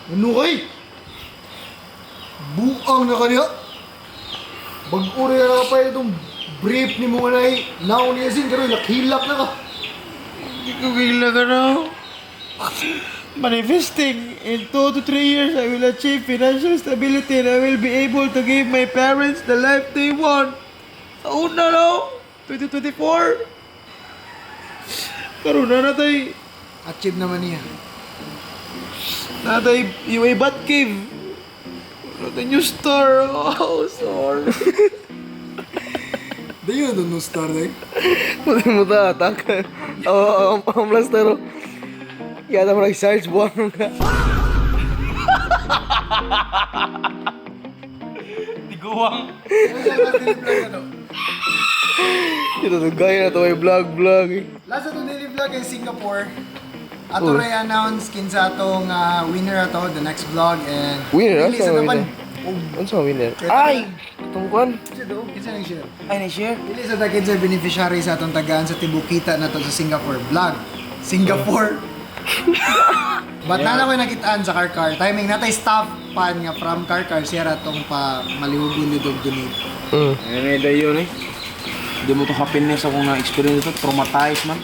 Ano kay? Buang na kanya. Bag-uri na pa itong brief ni mo na naon niya sin pero nakhilak na ka. Hindi ko gila ka na. Manifesting, in 2 to 3 years, I will achieve financial stability and I will be able to give my parents the life they want. Sa una no? 2024. Karoon na natay. Achieve naman niya. Natay UA Batcave. Natay New Star. Oh, sorry. Da yun no star na Pwede mo ta, atak. Ang plastero. Kaya na mo nag-search, buwang ka. Tiguang. Ito to, gaya na to, may vlog. Last atong daily vlog in Singapore. Ato rin announce kinsa atong winner ato the next vlog and Winner? release Saan naman. winner? Ano sa winner? Ay! Itong kwan. Kinsa nang share? Ay, na-share? Release ata kinsa beneficiary sa atong tagaan sa Tibukita na to sa Singapore vlog. Singapore. Ba't na ko nakitaan sa Car? Timing natay staff pan nga from Car siya ratong pa malihugon dito donate. Ano na yun eh. Hindi mo to happiness akong na-experience ito. Traumatized man.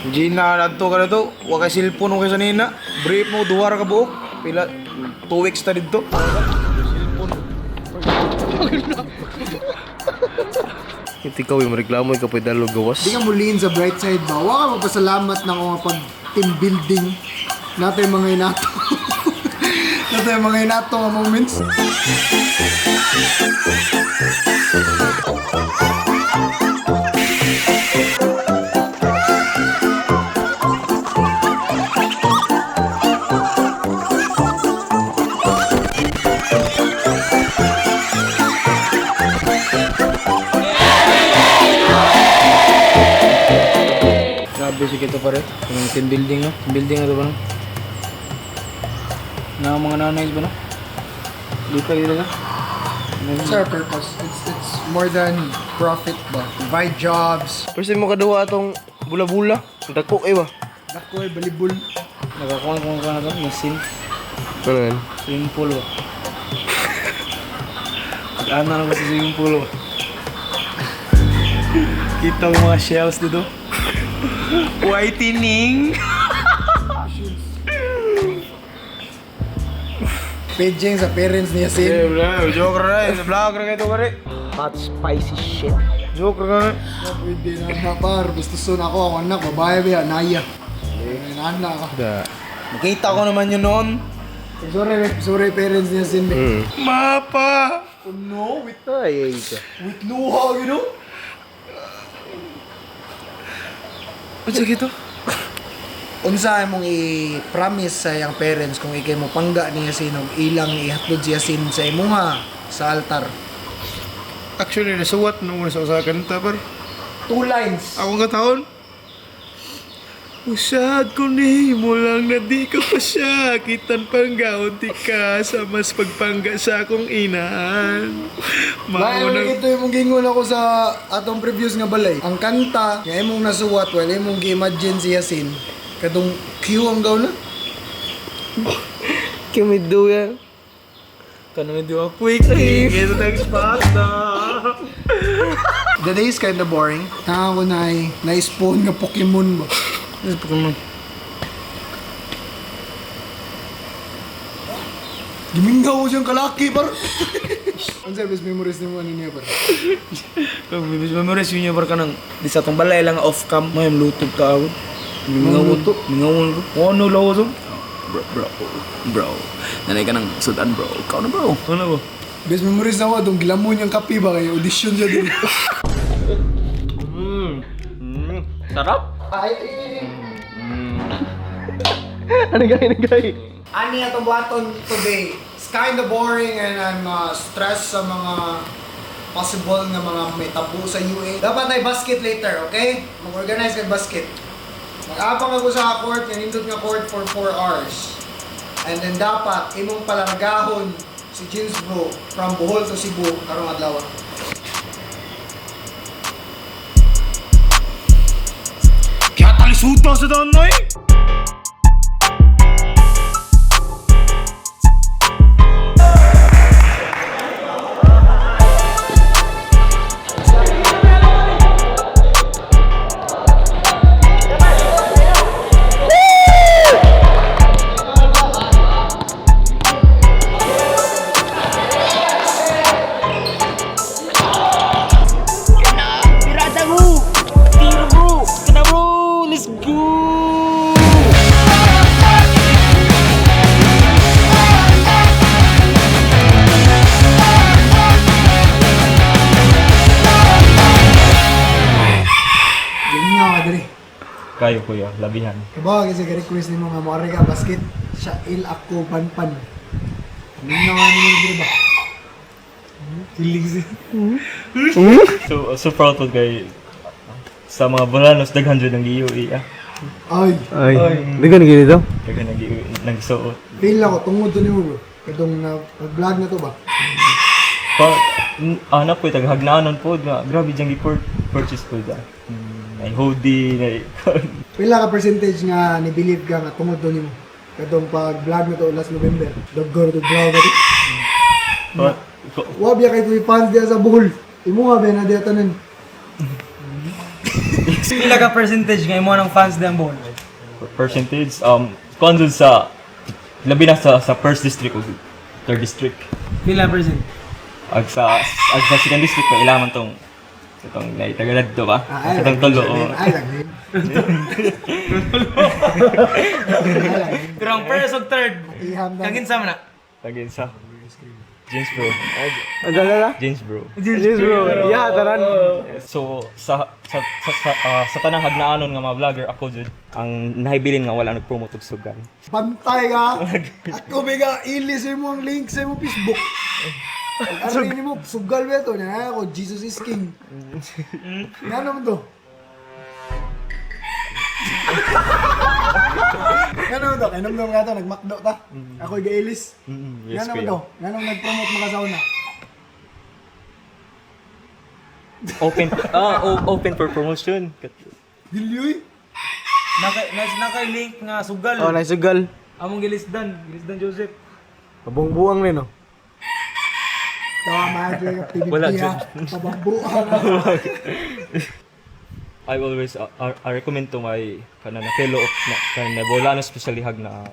Hindi na nadto ka na to. Huwag kay cellphone mo kay sanina. Brief mo, duwar ka buok. Pila, 2 weeks na dito. Cellphone. Hindi ka, may reklamo, ikaw pa'y dalo gawas. Di ka mulin sa bright side ba? Huwag ka magpasalamat na kung pag team building natin mga inato. natin mga inato nga moments. Basic ito pare. Yung team building no? Team building na ito ba no? Na mga nanays ba no? Dito na. It's our purpose. It's more than profit ba? Provide jobs. First time mo kaduha atong bula-bula. Ang dako ba? Dakoy, balibul. Nakakuha kung ka na ito. Masin. Ano yan? Swimming pool ba? Pag-ana na ba sa swimming pool ba? Kita mo mga shells dito. Whitening. Paging sa parents niya sin. Joke na eh. Vlog na ito pare. Hot spicy shit. Joke na eh. Pwede na napar. Gusto ako ako anak. Babae ba yan? Naya. Nana ka. Da. Nakita ko naman yun noon. Sorry parents niya sin. Mapa! Oh no, with Ay, ka. luha, you know? Ano sa gito? Unsa mong i-promise sa iyang parents kung ikay mo pangga niya sinog ilang ihatod siya sin sa imuha sa altar? Actually, nasuwat nung una sa usakan ito par. 2 lines. Ako nga taon. Usad ko ni mo lang na di ka pa siya. Kitan panggaon ti ka sa mas pagpangga sa akong inaan. Lain na ito yung gingon ako sa atong previews nga balay. Ang kanta, nga imong nasuwat, wala imong gi-imagine si Yasin. Kadong Q ang gaw na. Kimido yan. Kanang hindi ako quick. Ito nag-spot na. The day is kinda boring. Ako na na-spawn nga Pokemon ba? Ano sa Pokemon? Gimingaw ko siyang kalaki par. Ang sa best memories ni mo ano niya par? Kung bibis memories yun yung ka ng di sa itong balay lang off-cam. May lutog ka ako. Mingawon ko. Mingawon ko. Ano lawa to? Bro. Nanay ka ng sudan bro. Ikaw na bro. Ano ba? Best memories na ako, itong gilamon yung kape ba kayo? Audition siya din. Sarap? Ano gay? Ani atong buhaton today. It's kinda boring and I'm stressed sa mga possible nga mga may tabu sa UA. Dapat na basket later, okay? Mag-organize kay basket. Mag-abang ako sa court, nindot nga court for 4 hours. And then dapat, imong palargahon si Jeans Bro from Bohol to Cebu, karong adlaw. Kaya talisuta sa danay. Ganyan nga dali. Kayo kuya, labihan. Kaba kasi request ni mga Marika basket siya il ako panpan. Ganyan nga naman dali ba? Hilig siya. So proud po kay sa mga Bolanos daghan jud ng GUE ah. Ay, Ay, dagan gini daw. Daghan ng GUE nagsuot. feel ako tungod to nimo bro. Kadong na vlog na to ba? Pa anak ko taghagnanon po nga grabe jang purchase ko da. May hoodie, may Pila ka percentage nga ni believe ka nga tungod to nimo? Kadong pag vlog na to last November. Daggar to vlog ati. Wabi kay to fans dia sa buhol. Imo nga ba na dia tanan? Pila ka percentage nga imo ng fans din ball. percentage kuan jud sa labi na sa first district o third district. Pila percent? Ag sa second district pa ilaman tong itong naitagalad to ba? Itong tolo. Ay lang. Pero ang first ug third, Iham na. kagin sa man na. Tagin sa James bro. Ada. James bro. Yes bro. Ya, taran. So sa tanang hagnaanon nga mga vlogger ako jud ang nahibilin nga wala nag-promote og sugan. Pantay ka. Ako biga ilis mo ang link sa mo Facebook. Ano ini mo sugal ba to na ako Jesus is King. Nga naman to. Nga naman to, kainom nga to, nagmakdo ta. Ako iga-ilis. Nga Yes naman kuya. to, nga naman nag-promote mga sauna. Open for promotion. Dilyoy. Naka-link nga sugal. Oh, naisugal. Among Gilisdan Joseph. Kabungbuang rin, no? Tawa mahal yung activity Wala, ha. Pabambuhan ha. I always I recommend to my kana na fellow of na Bolano especially hag na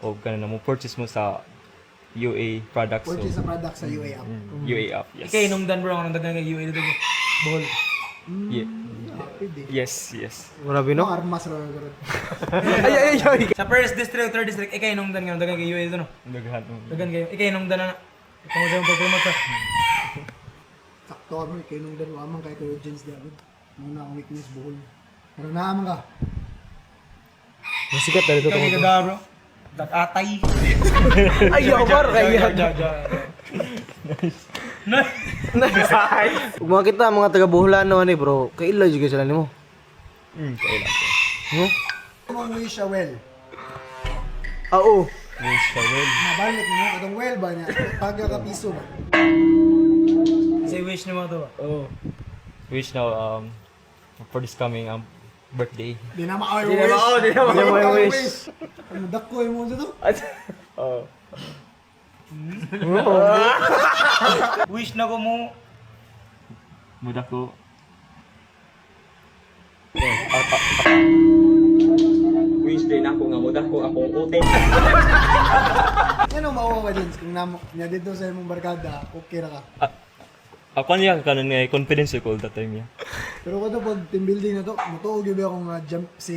o kana na mo purchase mo sa UA products Purchase sa product sa UA app. UA app. Yes. Ikay nung dan bro ang dagan nga UA dito. Ball. Ye- Pwede. Yes. Grabe, No, no? armas raw garo. Ay. Sa first district, third district, ikay nung dan nga dagan nga UA dito no. Daghan. Dagan kayo. Ikay nung dan na. Kung sa promote sa. Sakto kami kay nung dalawa man kay Kuya Jens David. Muna ang weakness buhol. Pero naaman ka. Masikat na dito. Ikay gaga bro. Atay. Ay, par kaya. Nice. Ug mga kita mga taga Buholan no ani bro, kaila jud sila nimo. Kailan ko. No? Kung wish siya well. Oo. Yes, well. Mabalik mo katong well ba niya? Pagka ka piso ba? Say wish ni mo to ba? Oo. Wish now for this coming birthday. Di na maayo Di na wish. maayo, di na maayo wish. Ano dakoy mo dito? Oh. Wish na ko mo. Muda ko. Wish day na ako nga muda ko akong uten. Yan ang mauwa ka Jens. Kung niya dito sa imong barkada, okay na ka. Ako niya kanon nga confidence ko that time niya. Pero kung pag team building na to, mutuog yun akong si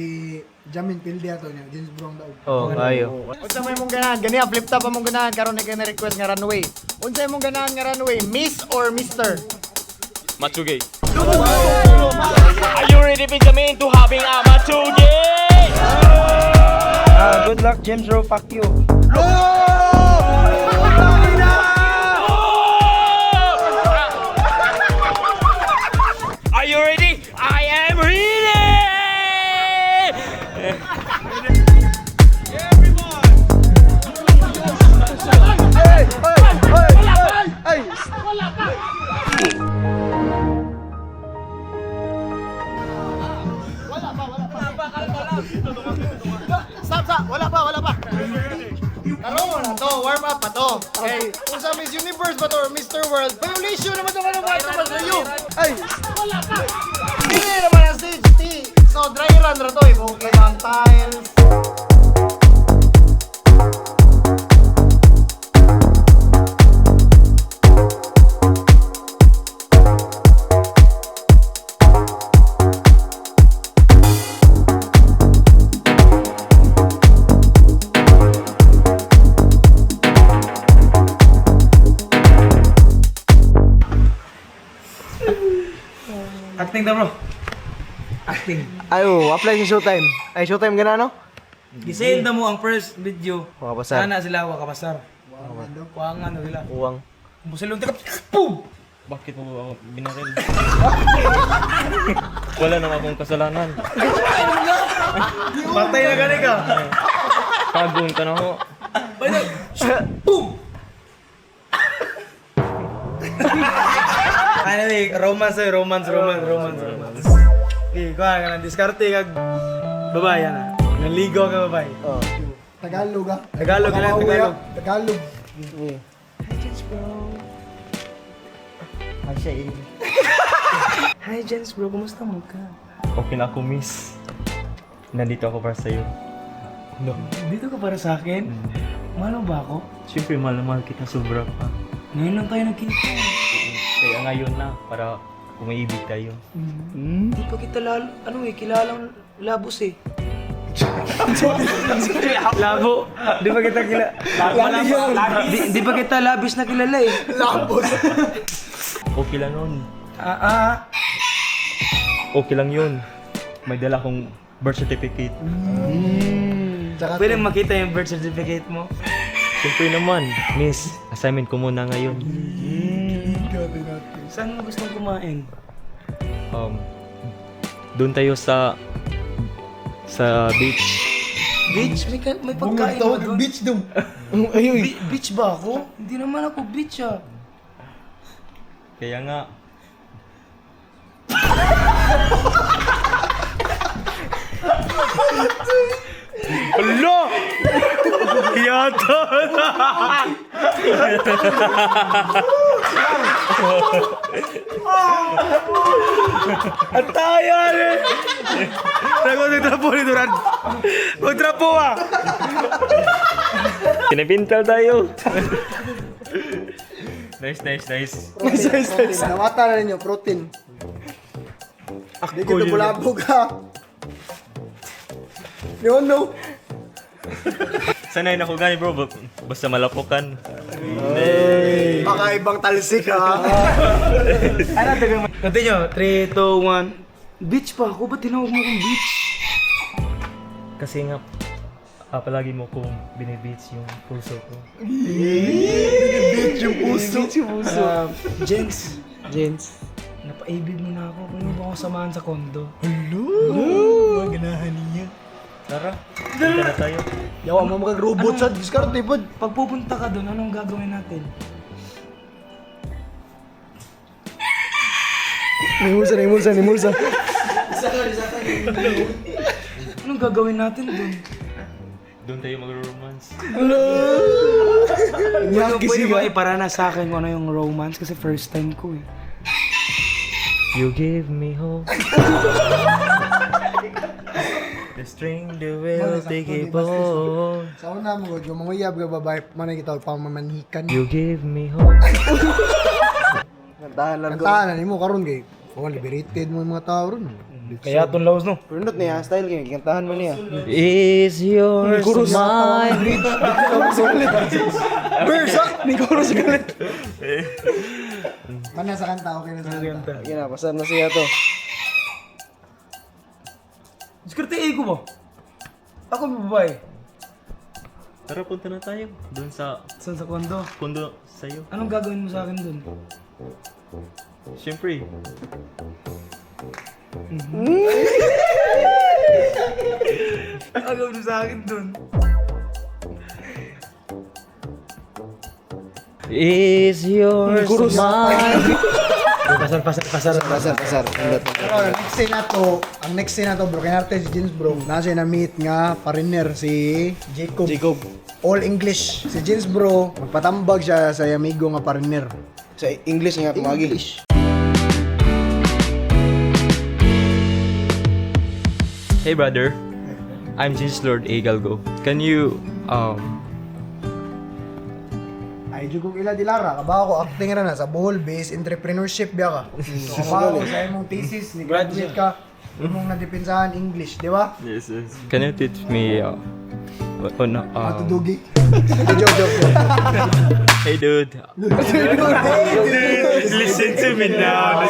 Jamin Pilde ato niya, Jens Brong daw. Oh, ayo. Unsa mo imong ganahan? Gani flip top among ganahan karon na request nga runway. Unsa imong ganahan nga runway? Miss or Mister? Matsugay. Are you ready Benjamin to having a Matsugay? Good luck James Rowe, fuck you. Are you ready? I am ready! Stop! Wala pa! Taro mo na to, warm up pa to. Okay, kung sa Miss Universe ba to or Mr. World, violation naman to ano ba ito ba sa'yo? Ay! Wala pa! Hindi naman ang stage T. So, dry run na to eh. Okay, mga tiles. Acting na bro. Acting. Ayo, apply sa Showtime. Ay, Showtime gana no? Gisend na mo ang first video. Wakapasar. Sana sila wakapasar. Kuang ano sila. Uwang. Musalong tika. Boom! Bakit mo ako binaril? Wala naman akong kasalanan. Patay na gani ka. Kagong ka na ho. Boom! Anyway, romance. Okay, kuha ka ng diskarte kag babae na. Naligo ka babae. Oh. Tagalog ah. Tagalog ka lang, Tagalog. Tagalog. Hi Jens bro, kumusta mo ka? Okay na ako, miss. Nandito ako para sa'yo. Dito ka para sa akin? Mahal mo ba ako? Siyempre, mahal na mahal kita sobra pa. Ngayon lang tayo nagkita. Kaya ngayon na, para umaibig tayo. Hindi pa kita kilalang labos eh. Labo. Di pa kita Di pa kita labis na kilala eh. Labos. Okay lang nun. Okay lang yun. May dala akong birth certificate. Tsaka Pwede makita yung birth certificate mo. Siyempre naman, miss, assignment ko muna ngayon. Saan mo gustong kumain? Doon tayo sa beach. Beach? May pagkain ba doon? beach dong. Ayoy. Beach ba ako? Hindi naman ako beach ah. Kaya nga, Hala! Yata! At tayo rin! Nagtrapo nito ran! Magtrapo ah! kinabintal tayo. Nice. Nawata na ninyo, protein. Hindi kita bulabog ha. Yun no. Sanay na ako gani bro, basta malapukan. Baka ibang talsik ha. Continue. 3, 2, 1. Beach pa ako? Ba't tinawag mo akong beach? Kasi nga, palagi mo kong binibeats yung puso ko. Beach yung puso. Jens. Napaibig mo na ako. Pwede mo ba akong samahan sa kondo? Ganahan niya. Tara, punta na tayo. Yawa mo mag-robot sa discard tipod. Pag pupunta ka doon, anong gagawin natin? Nimulsa. Anong gagawin natin doon? Doon tayo mag-romance. Pwede ba iparana sa akin kung ano yung romance? Kasi first time ko eh. You give me hope. The string, the will, take it all. Sa una mo, yung mga uyab ka babae, manay kita pamamanhikan. You give me hope. Kantahan lang ko. Kantahan na mo karon kay mga liberated mo yung mga tao ron. Kaya itong laos no? Pindot niya, style kayo. Kantahan mo niya. Is yours mine? Versa! Ni Chorus galit. Mana sa kanta, okay na sa kanta. Yan na, pasar na siya to. Diskartein ko ba? Ako babae. Tara, punta na tayo. Doon sa Saan sa kondo? kondo sa'yo. Anong gagawin mo sa akin doon? Siyempre. Gagawin mo sa akin doon? Is yours mine? Pasar. Pindot. Pero ang next scene na to, bro, kaya natin si Jins, bro. Nasa na meet nga partner si Jacob. All English. Si Jins, bro, magpatambag siya sa amigo nga partner. Sa English nga kumagi. Hey brother, I'm Jins Lord A. Galgo. Can you Ay, Jugong ila di Lara, kabaho ko acting ra na sa Bohol based entrepreneurship biya ka. So, kabaho ko sa imong thesis, ni graduate ka, imong nadipinsahan English, di ba? Yes. Can you teach me Matudugi. Joke. Hey dude. Listen to me now.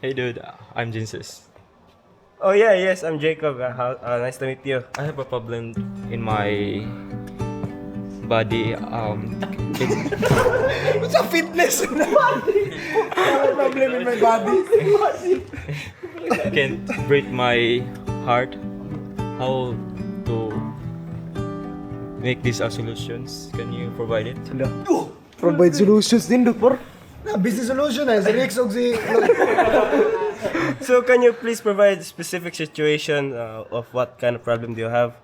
Hey dude, I'm Jinsis. Oh yeah, yes, I'm Jacob. Nice to meet you. I have a problem in my body. Sa fitness na. Problem in my body. I can't breathe my heart. How to make these solutions? Can you provide it? Provide solutions din, Doktor. Na business solution eh, si Rex og si So can you please provide specific situation of what kind of problem do you have?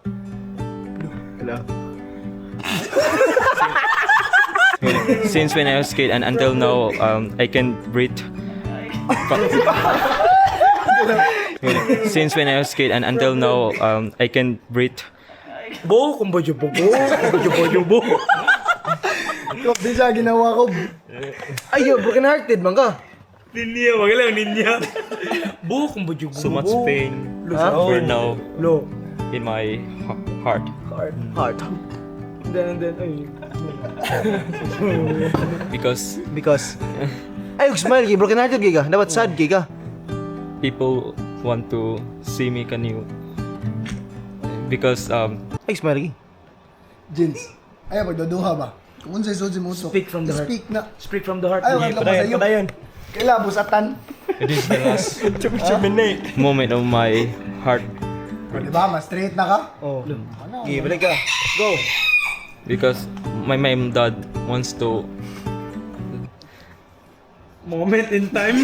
Since when I was a kid and until now, I can breathe. Since when I was a kid and until now, I can breathe. Bo, kumbayo bo. Kop di siya ginawa ko. Ayo, broken hearted man ka. Ninya, wag lang ninya. Bu, kumbayo So much pain for now in my heart. Heart. Then, ay. Because Ay, smile kay broken hearted kay ka. Dapat sad kay ka. people want to see me. Can you? Because Ay, smile kay. Jins. Ay, pagduduha ba? Kung unsay sud si mo to. Speak from the heart. Speak na. Speak from the heart. Ay, wag lang sa iyo. Padayon. Kaila busatan. it is the last moment of my heart. Di ba? Mas straight na ka? Oh. Okay, balik ka. Go. Because my mom and dad wants to. Moment in time.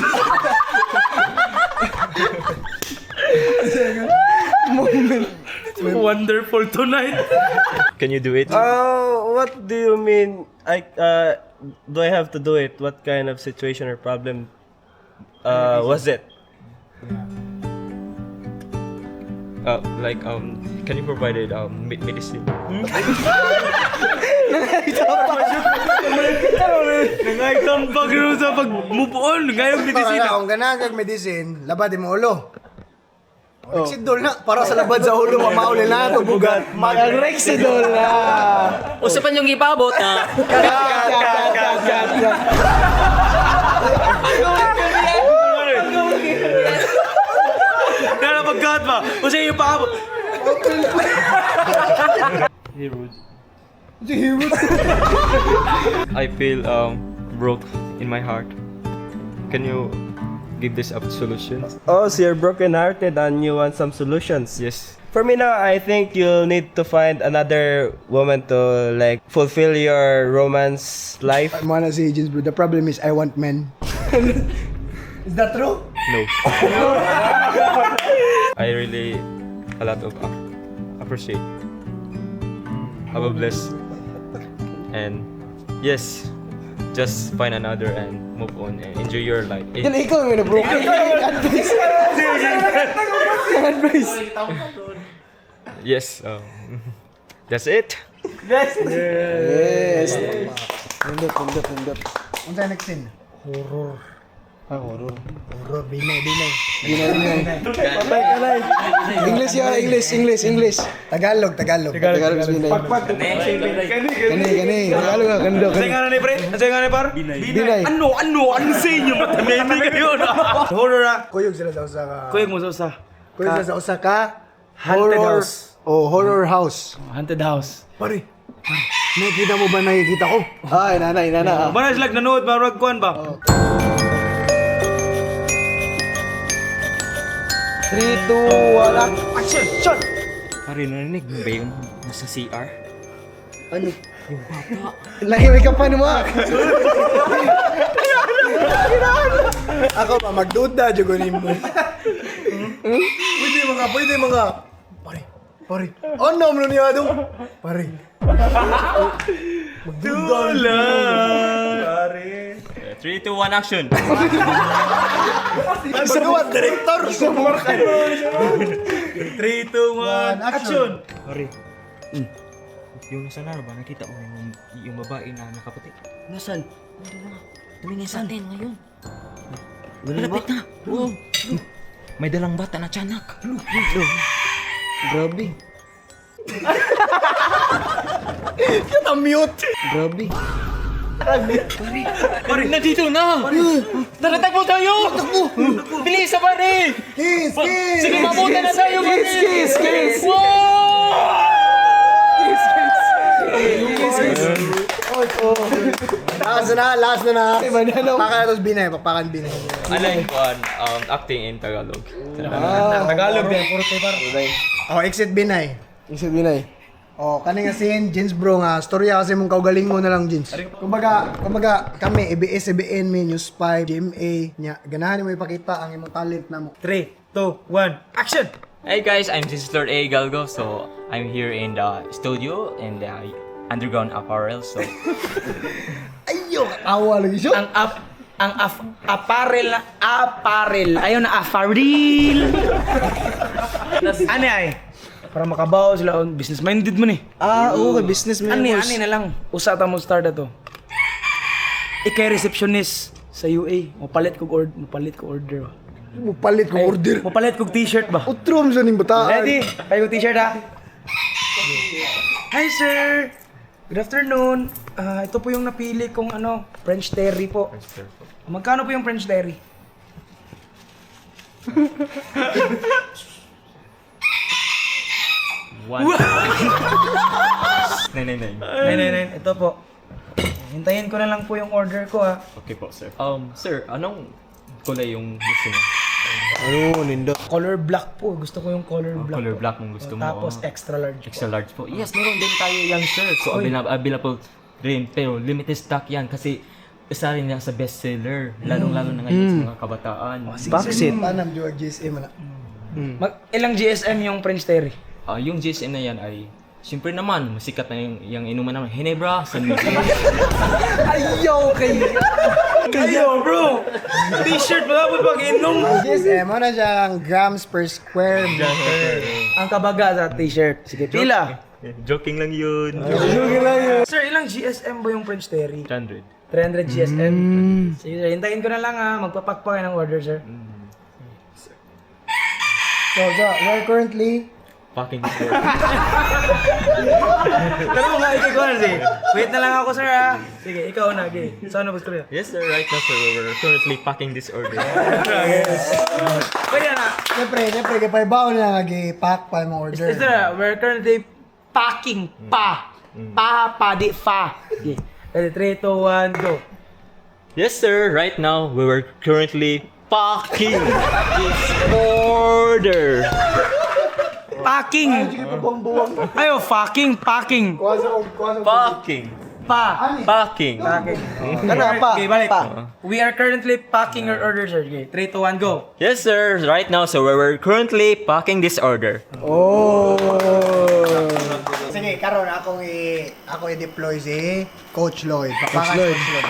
Wonderful tonight. Can you do it? What do you mean? Do I have to do it? What kind of situation or problem was it? Can you provide it medicine? Nangaitan pag sa pag-move on. Ngayong medicine. Kung ganang kag medicine, labad mo ulo. Rexidol na, para sa labad sa ulo, mamauli na ito, bugat. Mag-Rexidol na. Usapan yung ipabot na. Kaya pagkat ba? O siya yung paabot. I feel broke in my heart. Can you give this up solution? Oh, so you're broken-hearted and you want some solutions. Yes. For me now, I think you'll need to find another woman to like fulfill your romance life. Mo na si Jins, bro. The problem is, I want men. Is that true? No. I really a lot of appreciate. Have a bless. And yes, just find another and move on and enjoy your life. Yan, ikaw yung na-broken. Advice. Yes. That's it. Yes. Pindot. Unsa next scene? Horror, Binay. English ya, English. Tagalog. Tagalog Binay. Kani. Tagalog ka, kando. Ang nga na ni pre? Ang nga ni par? Binay. Ano sa inyo? Matamemi kayo na. Horror na. Kuyog sila sa usa ka. Kuyog mo sa usa. Kuyog sila sa usa ka. Haunted horror- house. Oh, horror house. Haunted house. Pare, nakikita mo ba nakikita ko? Ay, nanay. Ba na sila nanood, marag kuhan ba? 3, 2, 1, action! Shot! Pare, narinig mo ba yun? Nasa CR? Ano? Lagi may kapan mo. Ako pa, magduda, jugunin mo. Pwede mga. Pare. Ano mo niya doon? Pare. Magduda. 3, 2, 1, action! Magduda, director. 3, 2, 1, Action. Yung nasa laro ba, nakita ko yung babae na nakaputi. Nasaan? Tumingin sa atin ngayon. Malapit na. Oo. May dalang bata na tiyanak. Grabe. Mute. Grabe. Pare, nandito na! Tara, takbo tayo! Bilis sa pare! Kiss. Sige, mabuta na tayo, pare! Kiss. Wow! Last na. Pakalatos binay, papakan binay. Alam ko acting in Tagalog. Tagalog din, puro tayo Oh, exit binay. Isip binay. Oh, kani nga sin Jins bro nga storya kasi mong kaugalingon na lang Jins. Kumbaga kami ABS, ABN, News 5, GMA nya ganahan mo ipakita ang imong talent namo. 3, 2, 1, action! Hey guys, I'm Lord A. Galgo. So I'm here in the studio in the Underground Apparel. So Ayo, awa lagi siya. Apparel. Ayun na, apparel. Ano ay? Para makabaw sila, business minded man eh. Oo, business man. Ani na lang. Usata mo start na to. Ikay receptionist sa UA. Mapalit ko order. Mupalit ko order. Mapalit ko t-shirt ba? Utrom sa ning bataan. Ready? Kayo t-shirt ha? Hi sir! Good afternoon. Ito po yung napili kong French terry po. Magkano po yung French terry? Nine. Ito po. Hintayin ko na lang po yung order ko ha. okay po, sir. Sir, anong kulay yung gusto mo? Ano, nindot. Color black po. Gusto ko yung color black. Color po. black mong gusto mo. Tapos extra large. Extra large po. Yes, meron din tayo yan, sir. So, available rin. Pero limited stock yan kasi isa rin yan sa bestseller. Lalong-lalo na ngayon sa mga kabataan. Backseat. Tanam jud GSM na. Ilang GSM yung French terry? Yung GSM na yan ay, siyempre naman, masikat na yung inuman naman. Hinebra, San Miguel. Kayo bro! T-shirt wala po pag-inom. GSM mo na siyang grams per square meter. Ang kabaga sa t-shirt. Sige, pila. Joking lang yun. Sir, ilang GSM ba yung French terry? 100. 300 GSM. Sige sir, hintayin ko na lang ha. Magpapak pa kayo ng order sir. So, we're currently Fucking sure. Pero mga ikaw na si. Wait na lang ako sir ha. Sige, ikaw na. Okay. Saan na gusto niya? Yes, sir. Right now, sir, we're currently packing this order. Pwede na. Siyempre, kapay baon na nag-pack pa yung order. Is there we're currently packing pa. Pa, di, fa. Okay. Ready, 3, 2, 1, go. Yes, sir. Right now, we were currently packing this order. Packing. Ayo, fucking, packing. Packing. Pa. Packing. Kana pa. Okay, balik. We are currently packing your order, sir. Okay, 3, 2, 1, go. Yes, sir. Right now, so we're currently packing this order. Sige, karon ako i-deploy si Coach Lloyd. Papakan Coach Lloyd.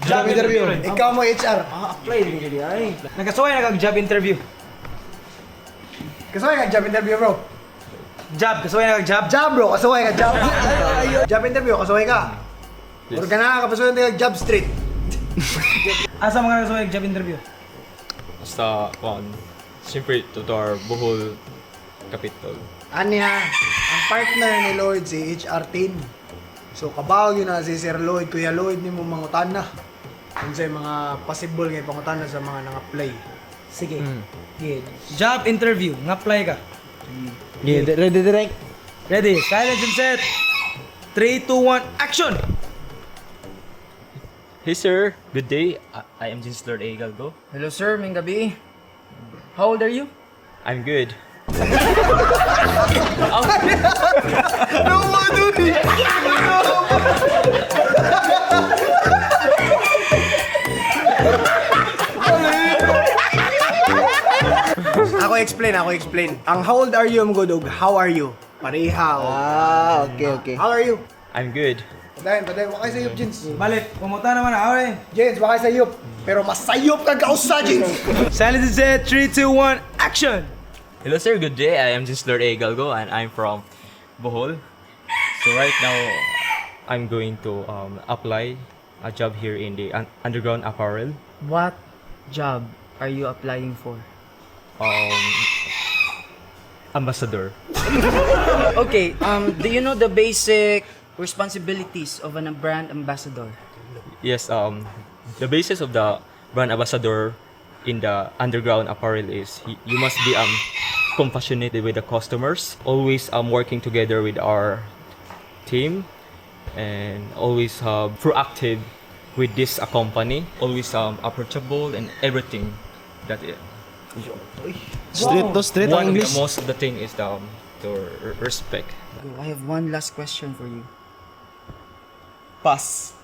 Job interview. Ikaw mo HR. Apply din kaya ay. Nagkasuway nag-job interview. Kasaway ka job interview, bro. Job, kasuway nag-job. Job, bro. Kasaway ka job. Job interview, kasaway ka. Or ka na kapasuyan ka job street. Asa mga kasuway nag-job interview? Basta, siyempre, to our Bohol capital. Anya, ang partner ni Lloyd si HR team. So kabawag yun na si Sir Lloyd, Kuya Lloyd ni mo mangutan na. Kung sa mga possible ngay pangutan na sa mga nang-apply. Sige. Okay. Job interview, ng-apply ka. Yeah, ready direct. Ready, silence and set. 3, 2, 1, action! Hey, sir. Good day. I am Lord A. Galgo. Hello sir, may gabi. How old are you? I'm good. No, dude! Ako explain. Ang how old are you, Mgodog? How are you? Parehaw. Okay. How are you? I'm good. Padayon. Wakay sa yup, Jins. Balik, pumunta naman ako eh. Jins, wakay sa yup. Pero mas sayop ka kausa, Jins. Silence is set, 3, 2, 1, action! Hello sir, good day. I am just Lord A. Galgo and I'm from Bohol. So right now, I'm going to apply a job here in the underground apparel. What job are you applying for? Ambassador. Okay, do you know the basic responsibilities of a brand ambassador? Yes, the basis of the brand ambassador in the underground apparel is you must be compassionate with the customers, always working together with our team, and always proactive with this company, always approachable and everything. That it. Straight to straight ang One of the English. most of the thing is the respect. I have one last question for you. Pass.